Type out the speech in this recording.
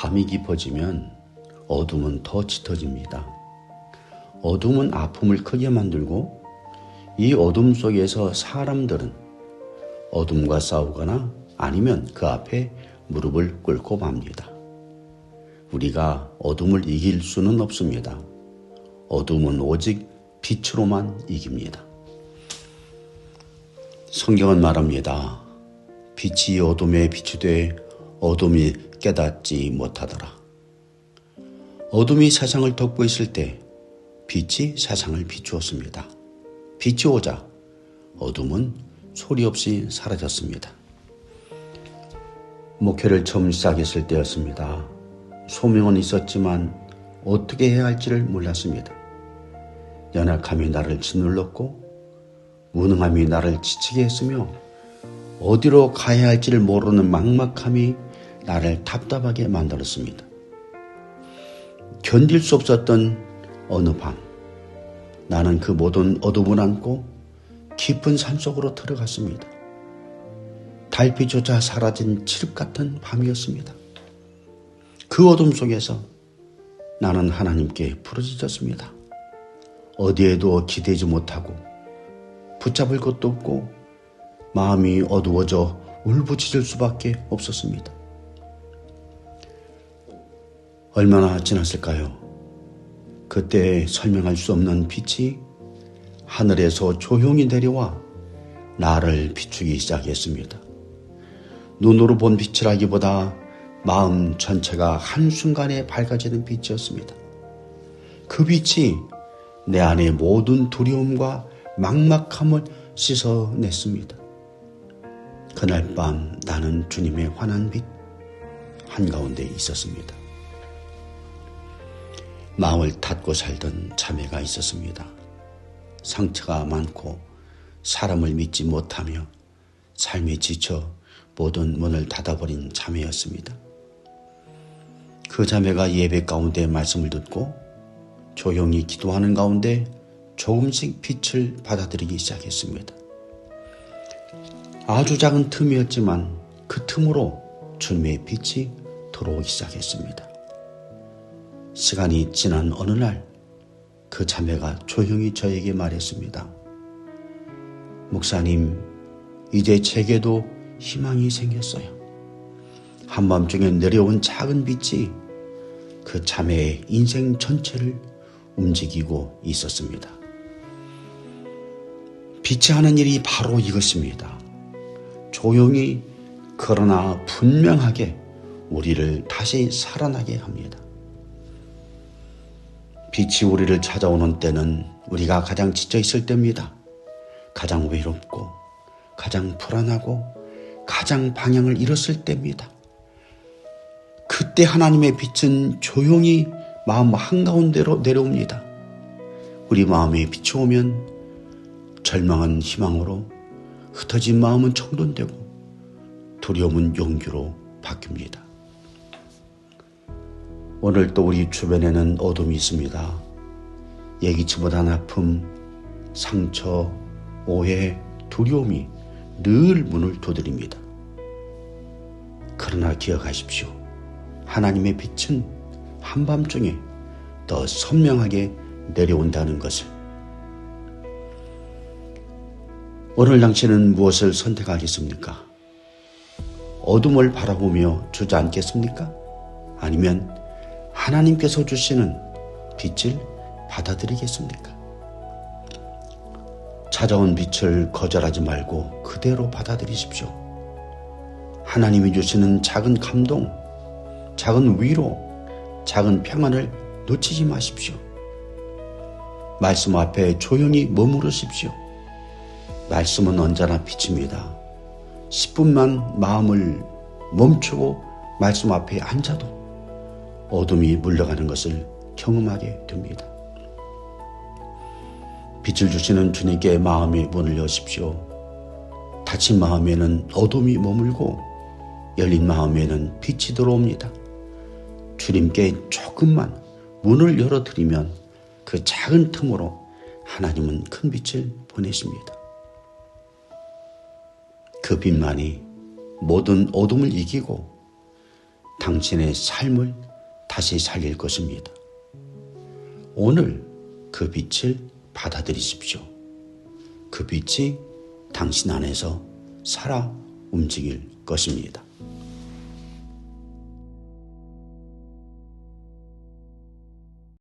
밤이 깊어지면 어둠은 더 짙어집니다. 어둠은 아픔을 크게 만들고 이 어둠 속에서 사람들은 어둠과 싸우거나 아니면 그 앞에 무릎을 꿇고 맙니다. 우리가 어둠을 이길 수는 없습니다. 어둠은 오직 빛으로만 이깁니다. 성경은 말합니다. 빛이 어둠에 비추되 어둠이 깨닫지 못하더라. 어둠이 세상을 덮고 있을 때 빛이 세상을 비추었습니다. 빛이 오자 어둠은 소리 없이 사라졌습니다. 목회를 처음 시작했을 때였습니다. 소명은 있었지만 어떻게 해야 할지를 몰랐습니다. 연약함이 나를 짓눌렀고 무능함이 나를 지치게 했으며 어디로 가야 할지를 모르는 막막함이 나를 답답하게 만들었습니다. 견딜 수 없었던 어느 밤, 나는 그 모든 어둠을 안고 깊은 산속으로 들어갔습니다. 달빛조차 사라진 칠흑 같은 밤이었습니다. 그 어둠 속에서 나는 하나님께 부르짖었습니다. 어디에도 기대지 못하고 붙잡을 것도 없고 마음이 어두워져 울부짖을 수밖에 없었습니다. 얼마나 지났을까요? 그때 설명할 수 없는 빛이 하늘에서 조용히 내려와 나를 비추기 시작했습니다. 눈으로 본 빛이라기보다 마음 전체가 한순간에 밝아지는 빛이었습니다. 그 빛이 내 안의 모든 두려움과 막막함을 씻어냈습니다. 그날 밤 나는 주님의 환한 빛 한가운데 있었습니다. 마음을 닫고 살던 자매가 있었습니다. 상처가 많고 사람을 믿지 못하며 삶에 지쳐 모든 문을 닫아버린 자매였습니다. 그 자매가 예배 가운데 말씀을 듣고 조용히 기도하는 가운데 조금씩 빛을 받아들이기 시작했습니다. 아주 작은 틈이었지만 그 틈으로 주님의 빛이 들어오기 시작했습니다. 시간이 지난 어느 날 그 자매가 조용히 저에게 말했습니다. 목사님, 이제 제게도 희망이 생겼어요. 한밤중에 내려온 작은 빛이 그 자매의 인생 전체를 움직이고 있었습니다. 빛이 하는 일이 바로 이것입니다. 조용히 그러나 분명하게 우리를 다시 살아나게 합니다. 빛이 우리를 찾아오는 때는 우리가 가장 지쳐 있을 때입니다. 가장 외롭고 가장 불안하고 가장 방향을 잃었을 때입니다. 그때 하나님의 빛은 조용히 마음 한가운데로 내려옵니다. 우리 마음에 빛이 오면 절망은 희망으로, 흩어진 마음은 청돈되고 두려움은 용기로 바뀝니다. 오늘 또 우리 주변에는 어둠이 있습니다. 예기치 못한 아픔, 상처, 오해, 두려움이 늘 문을 두드립니다. 그러나 기억하십시오. 하나님의 빛은 한밤중에 더 선명하게 내려온다는 것을. 오늘 당신은 무엇을 선택하겠습니까? 어둠을 바라보며 주저앉겠습니까? 아니면 하나님께서 주시는 빛을 받아들이겠습니까? 찾아온 빛을 거절하지 말고 그대로 받아들이십시오. 하나님이 주시는 작은 감동, 작은 위로, 작은 평안을 놓치지 마십시오. 말씀 앞에 조용히 머무르십시오. 말씀은 언제나 빛입니다. 10분만 마음을 멈추고 말씀 앞에 앉아도 어둠이 물러가는 것을 경험하게 됩니다. 빛을 주시는 주님께 마음의 문을 여십시오. 닫힌 마음에는 어둠이 머물고 열린 마음에는 빛이 들어옵니다. 주님께 조금만 문을 열어드리면 그 작은 틈으로 하나님은 큰 빛을 보내십니다. 그 빛만이 모든 어둠을 이기고 당신의 삶을 다시 살릴 것입니다. 오늘 그 빛을 받아들이십시오. 그 빛이 당신 안에서 살아 움직일 것입니다.